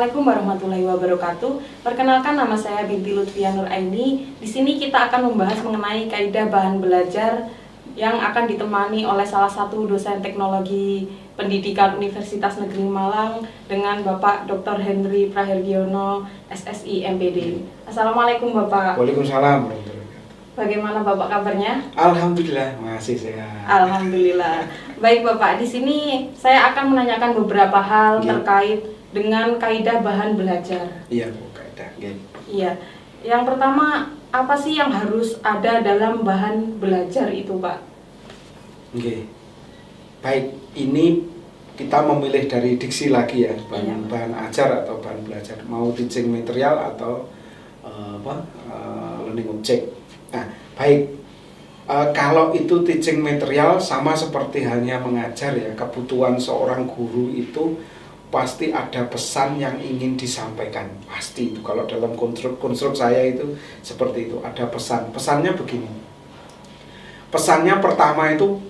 Assalamualaikum warahmatullahi wabarakatuh. Perkenalkan, nama saya Binti Lutfia Nuraini. Di sini kita akan membahas mengenai kaidah bahan belajar yang akan ditemani oleh salah satu dosen teknologi pendidikan Universitas Negeri Malang dengan Bapak Dr. Henry Prahergiono, SSI MPD. Assalamualaikum Bapak. Waalaikumsalam. Bagaimana Bapak kabarnya? Alhamdulillah, masih sehat. Alhamdulillah. Baik Bapak, di sini saya akan menanyakan beberapa hal terkait dengan kaidah bahan belajar. Iya, Bu, kaidah. Iya. Yang pertama, apa sih yang harus ada dalam bahan belajar itu, Pak? Oke. Baik, ini kita memilih dari diksi lagi ya, bahan ajar atau bahan belajar, mau teaching material atau learning object. Nah, baik. Kalau itu teaching material sama seperti halnya mengajar ya, kebutuhan seorang guru itu pasti ada pesan yang ingin disampaikan, pasti itu. Kalau dalam konstruk saya itu seperti itu, ada pesannya begini. Pesannya pertama itu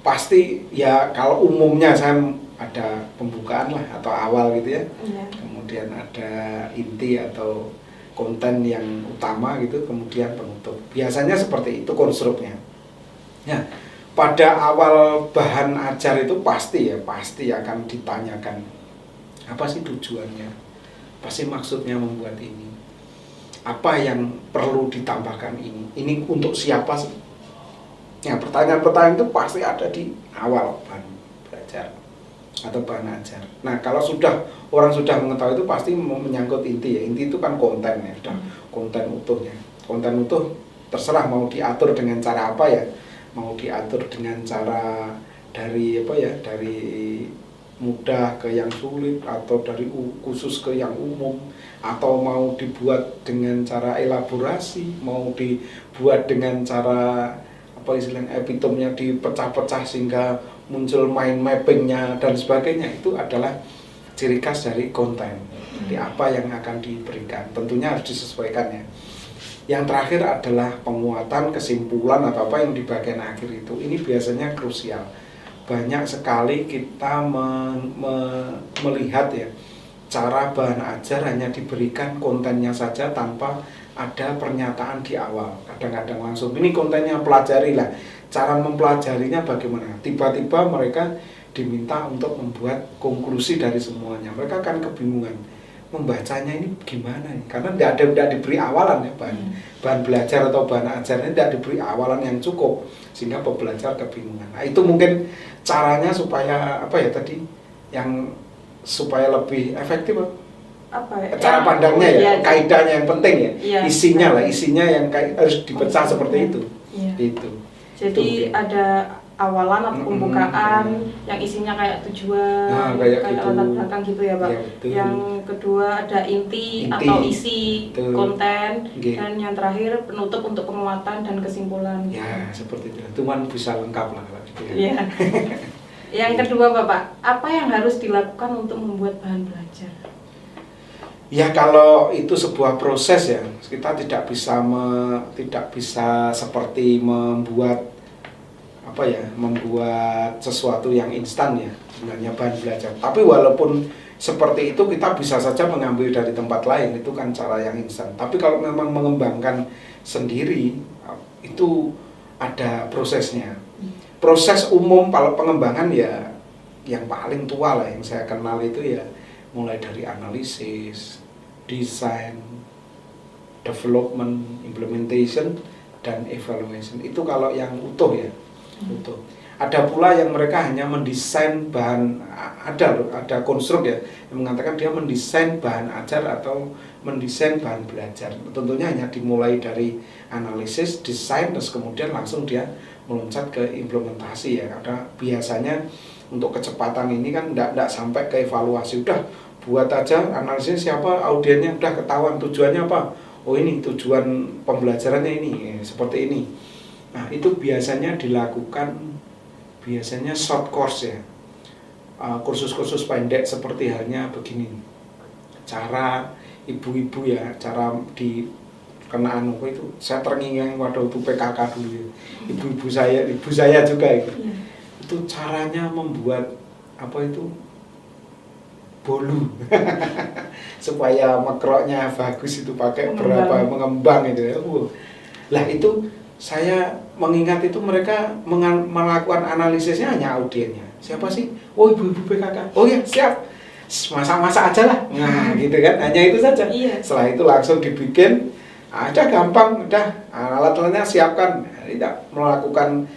pasti ya, kalau umumnya saya ada pembukaan lah atau awal gitu ya, kemudian ada inti atau konten yang utama gitu, kemudian penutup. Biasanya seperti itu konstruknya. Ya, pada awal bahan ajar itu pasti akan ditanyakan, apa sih tujuannya? Apa sih maksudnya membuat ini? Apa yang perlu ditambahkan ini? Ini untuk siapa sih? Ya, pertanyaan-pertanyaan itu pasti ada di awal bahan belajar atau bahan ajar. Nah, kalau orang sudah mengetahui itu pasti menyangkut inti ya. Inti itu kan konten ya, sudah konten utuhnya. Konten utuh terserah mau diatur dengan cara apa ya. Mau diatur dengan cara dari mudah ke yang sulit, atau dari khusus ke yang umum, atau mau dibuat dengan cara elaborasi, mau dibuat dengan cara epitomnya dipecah-pecah sehingga muncul mind mappingnya dan sebagainya. Itu adalah ciri khas dari konten. Jadi apa yang akan diberikan tentunya harus disesuaikan ya. Yang terakhir adalah penguatan, kesimpulan atau apa yang di bagian akhir itu. Ini biasanya krusial. Banyak sekali kita melihat ya, cara bahan ajar hanya diberikan kontennya saja tanpa ada pernyataan di awal. Kadang-kadang langsung, ini kontennya, pelajarilah. Cara mempelajarinya bagaimana? Tiba-tiba mereka diminta untuk membuat konklusi dari semuanya. Mereka akan kebingungan, membacanya ini gimana nih? Karena tidak diberi awalan ya, bahan belajar atau bahan ajarnya tidak diberi awalan yang cukup, sehingga pembelajar kebingungan. Nah, itu mungkin caranya supaya supaya lebih efektif cara pandangnya ya, kaidahnya yang penting ya, isinya yang harus dipecah seperti itu. Itu. Jadi ada awalan atau pembukaan yang isinya kayak tujuan, kayak latar belakang gitu ya Pak. Ya, yang kedua ada inti atau isi konten, dan yang terakhir penutup untuk penguatan dan kesimpulan. Ya, seperti itu. Cuman bisa lengkap lah kalau gitu ya. Yang kedua Bapak, apa yang harus dilakukan untuk membuat bahan belajar? Ya, kalau itu sebuah proses ya, kita tidak bisa seperti membuat sesuatu yang instan ya, sebenarnya bahan belajar. Tapi walaupun seperti itu, kita bisa saja mengambil dari tempat lain, itu kan cara yang instan. Tapi kalau memang mengembangkan sendiri, itu ada prosesnya. Proses umum kalau pengembangan ya, yang paling tua lah yang saya kenal itu ya, mulai dari analisis, desain, development, implementation, dan evaluation. Itu kalau yang utuh ya. Utuh. Ada pula yang mereka hanya mendesain bahan, ada konstruk ya yang mengatakan dia mendesain bahan ajar atau mendesain bahan belajar. Tentunya hanya dimulai dari analisis, desain, terus kemudian langsung dia meloncat ke implementasi ya. Karena biasanya untuk kecepatan ini kan tidak sampai ke evaluasi, udah buat aja, analisis siapa audiennya, udah ketahuan tujuannya apa. Oh, ini tujuan pembelajarannya ini, seperti ini. Nah, itu biasanya dilakukan short course ya, kursus-kursus pendek seperti halnya begini. Cara ibu-ibu ya, cara di kenaan itu saya terngiang pada waktu PKK dulu ya. Ibu saya juga itu. Itu caranya membuat bolu supaya makroknya bagus itu pakai berapa mengembang itu ya. Lah itu saya mengingat itu mereka melakukan analisisnya hanya audiennya. Siapa sih? Oh ibu-ibu PKK. Oh ya siap. Masak-masak aja lah. Nah gitu kan. Hanya itu saja. Iya. Setelah itu langsung dibikin. Ada gampang. Udah alat-alatnya siapkan. Tidak melakukan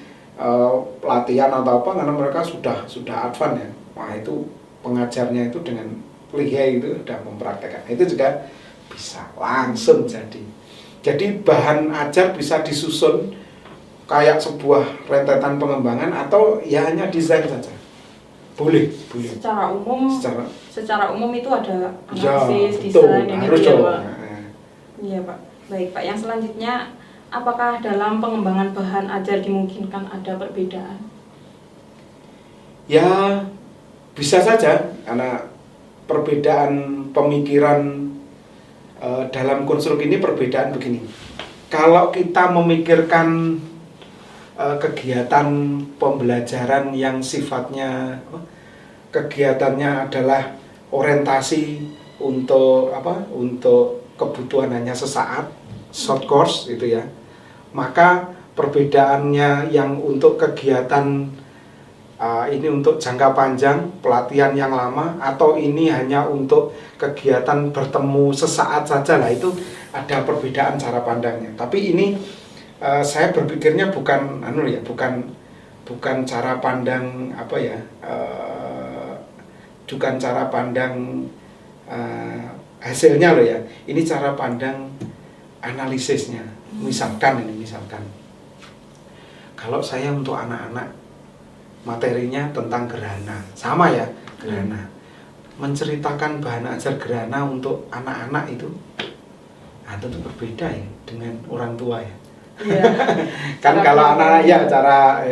pelatihan atau apa karena mereka sudah advance ya. Wah itu pengajarnya itu dengan lihai itu sudah mempraktekkan. Itu juga bisa langsung jadi. Jadi bahan ajar bisa disusun kayak sebuah rentetan pengembangan atau ya hanya desain saja. Boleh. Secara umum itu ada ya, analisis, betul, desain yang harus gitu ya, dong. Pak. Iya, Pak. Baik, Pak. Yang selanjutnya, apakah dalam pengembangan bahan ajar dimungkinkan ada perbedaan? Ya, bisa saja karena perbedaan pemikiran dalam konstruk ini perbedaan begini. Kalau kita memikirkan kegiatan pembelajaran yang sifatnya kegiatannya adalah orientasi untuk kebutuhan hanya sesaat, short course itu ya. Maka perbedaannya yang untuk kegiatan ini untuk jangka panjang, pelatihan yang lama, atau ini hanya untuk kegiatan bertemu sesaat saja lah, itu ada perbedaan cara pandangnya. Tapi ini saya berpikirnya bukan cara pandang bukan cara pandang hasilnya loh ya. Ini cara pandang analisisnya. Misalkan kalau saya untuk anak-anak materinya tentang gerhana, sama ya, gerhana. Menceritakan bahan ajar gerhana untuk anak-anak itu berbeda ya dengan orang tua ya. Iya. Kan kalau anak-anak ya cara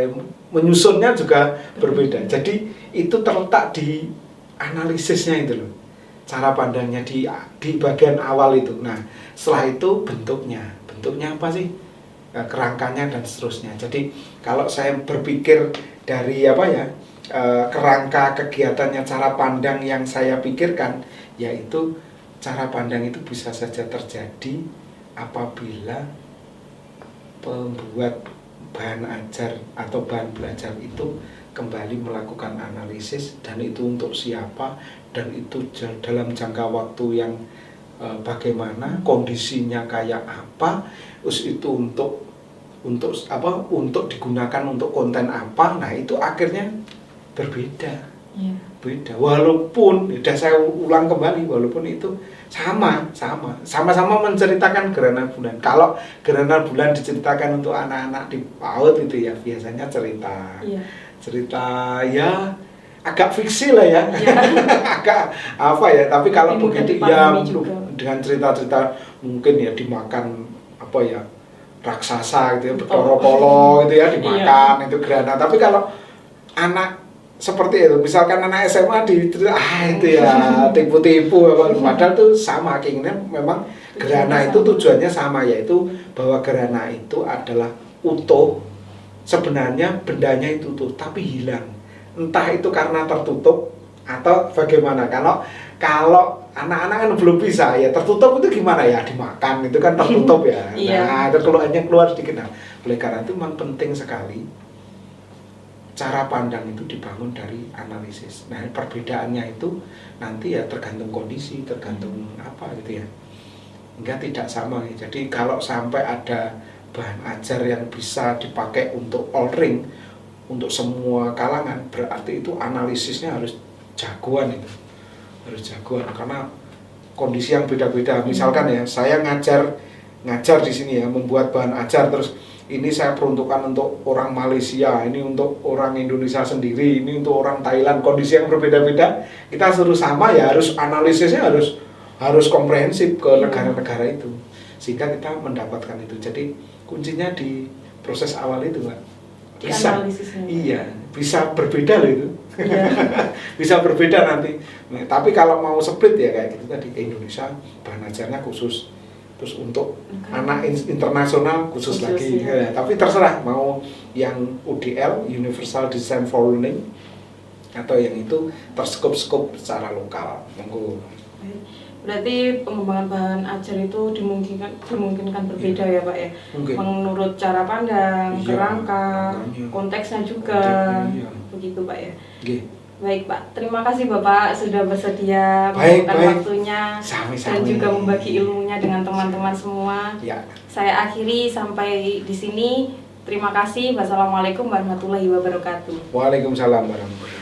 menyusunnya juga berbeda. Jadi itu terletak di analisisnya itu loh. Cara pandangnya di bagian awal itu. Nah, setelah itu bentuknya apa sih? Kerangkanya dan seterusnya. Jadi kalau saya berpikir dari kerangka kegiatannya, cara pandang yang saya pikirkan, yaitu cara pandang itu bisa saja terjadi apabila pembuat bahan ajar atau bahan belajar itu kembali melakukan analisis, dan itu untuk siapa, dan itu dalam jangka waktu yang bagaimana, kondisinya kayak apa, terus itu untuk digunakan untuk konten apa. Nah itu akhirnya berbeda. Iya. Beda, walaupun sudah saya ulang kembali, walaupun itu sama-sama menceritakan gerhana bulan. Kalau gerhana bulan diceritakan untuk anak-anak di PAUD itu ya biasanya cerita ya agak fiksi lah ya, agak tapi kalau begitu ya dengan cerita-cerita mungkin ya dimakan raksasa gitu ya, Betoro gitu ya dimakan itu gerhana. Tapi kalau anak seperti itu, misalkan anak SMA itu ya tipu-tipu, padahal itu sama keinginan. Memang gerhana itu tujuannya sama, yaitu bahwa gerhana itu adalah utuh, sebenarnya bendanya itu utuh tapi hilang, entah itu karena tertutup atau bagaimana. Kalau anak-anak kan belum bisa ya, tertutup itu gimana ya, dimakan itu kan tertutup ya. Nah itu keluar sedikit. Nah, oleh karena itu memang penting sekali cara pandang itu dibangun dari analisis. Nah, perbedaannya itu nanti ya tergantung kondisi, tergantung apa gitu ya. Hingga tidak sama. Jadi kalau sampai ada bahan ajar yang bisa dipakai untuk all ring, untuk semua kalangan, berarti itu analisisnya harus jagoan itu. Harus jagoan karena kondisi yang beda-beda. Misalkan ya, saya ngajar di sini ya, membuat bahan ajar, terus ini saya peruntukkan untuk orang Malaysia, ini untuk orang Indonesia sendiri, ini untuk orang Thailand, kondisi yang berbeda-beda. Kita suruh sama ya, harus analisisnya harus komprehensif ke negara-negara itu, sehingga kita mendapatkan itu. Jadi kuncinya di proses awal itu, Mbak. Bisa, iya, bisa berbeda loh itu. Iya. Bisa berbeda nanti. Nah, tapi kalau mau split ya kayak gitu tadi, Indonesia bahan ajarnya khusus, terus untuk anak internasional khusus lagi ya. Tapi terserah mau yang UDL, Universal Design for Learning, atau yang itu terskop secara lokal. Monggo. Berarti pengembangan bahan ajar itu dimungkinkan berbeda ya Pak ya? Mungkin. Menurut cara pandang, Iya, kerangka, makanya. konteksnya juga, Iya. begitu Pak ya? Nggih. Baik Pak, terima kasih Bapak sudah bersedia Baik, meluangkan baik. waktunya Sami-sami. dan juga membagi ilmunya dengan teman-teman semua. Ya. Saya akhiri sampai di sini. Terima kasih. Wassalamualaikum warahmatullahi wabarakatuh. Waalaikumsalam warahmatullahi wabarakatuh.